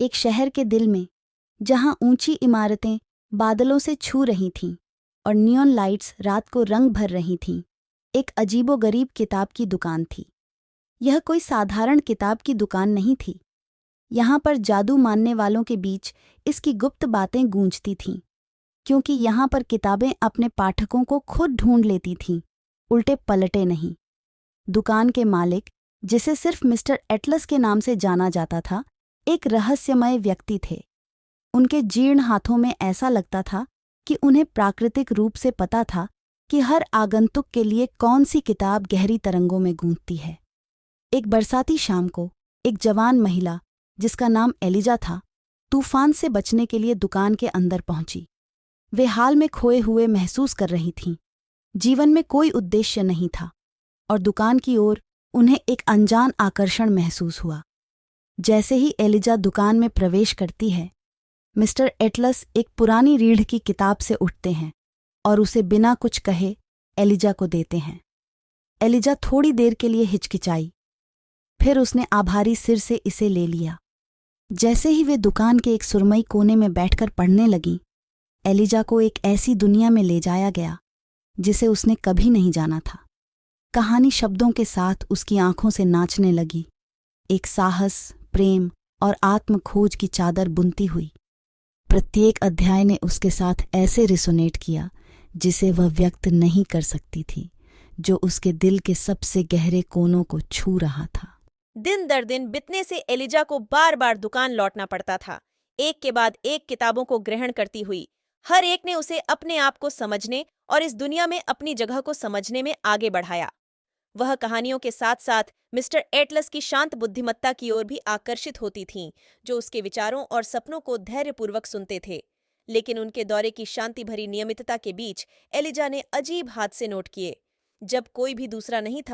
एक शहर के दिल में, जहां ऊंची इमारतें बादलों से छू रही थीं और नियॉन लाइट्स रात को रंग भर रही थीं, एक अजीबोगरीब किताब की दुकान थी। यह कोई साधारण किताब की दुकान नहीं थी। यहाँ पर जादू मानने वालों के बीच इसकी गुप्त बातें गूंजती थीं, क्योंकि यहाँ पर किताबें अपने पाठकों को खुद ढूंढ लेती थीं, उल्टे पलटे नहीं। दुकान के मालिक, जिसे सिर्फ मिस्टर एटलस के नाम से जाना जाता था, एक रहस्यमय व्यक्ति थे। उनके जीर्ण हाथों में ऐसा लगता था कि उन्हें प्राकृतिक रूप से पता था कि हर आगंतुक के लिए कौन सी किताब गहरी तरंगों में गूंजती है। एक बरसाती शाम को एक जवान महिला, जिसका नाम एलिजा था, तूफान से बचने के लिए दुकान के अंदर पहुंची। वे हाल में खोए हुए महसूस कर रही थीं। जीवन में कोई उद्देश्य नहीं था और दुकान की ओर उन्हें एक अनजान आकर्षण महसूस हुआ। जैसे ही एलिजा दुकान में प्रवेश करती है, मिस्टर एटलस एक पुरानी रीढ़ की किताब से उठते हैं और उसे बिना कुछ कहे एलिजा को देते हैं। एलिजा थोड़ी देर के लिए हिचकिचाई, फिर उसने आभारी सिर से इसे ले लिया। जैसे ही वे दुकान के एक सुरमई कोने में बैठकर पढ़ने लगीं, एलिजा को एक ऐसी दुनिया में ले जाया गया जिसे उसने कभी नहीं जाना था। कहानी शब्दों के साथ उसकी आंखों से नाचने लगी, एक साहस, प्रेम और आत्म खोज की चादर बुनती हुई। प्रत्येक अध्याय ने उसके साथ ऐसे रिसोनेट किया जिसे वह व्यक्त नहीं कर सकती थी, जो उसके दिल के सबसे गहरे कोनों को छू रहा था। दिन दर दिन बीतने से एलिजा को बार बार दुकान लौटना पड़ता था, एक के बाद एक किताबों को ग्रहण करती हुई। हर एक ने उसे अपने आप को समझने और इस दुनिया में अपनी जगह को समझने में आगे बढ़ाया। वह कहानियों के साथ साथ मिस्टर एटलस की शांत बुद्धिमत्ता की ओर भी आकर्षित होती थीं, जो उसके विचारों और सपनों को धैर्यपूर्वक सुनते थे। लेकिन उनके दौरे की शांति भरी नियमितता के बीच एलिजा ने अजीब हादसे नोट किए। जब कोई भी दूसरा नहीं था,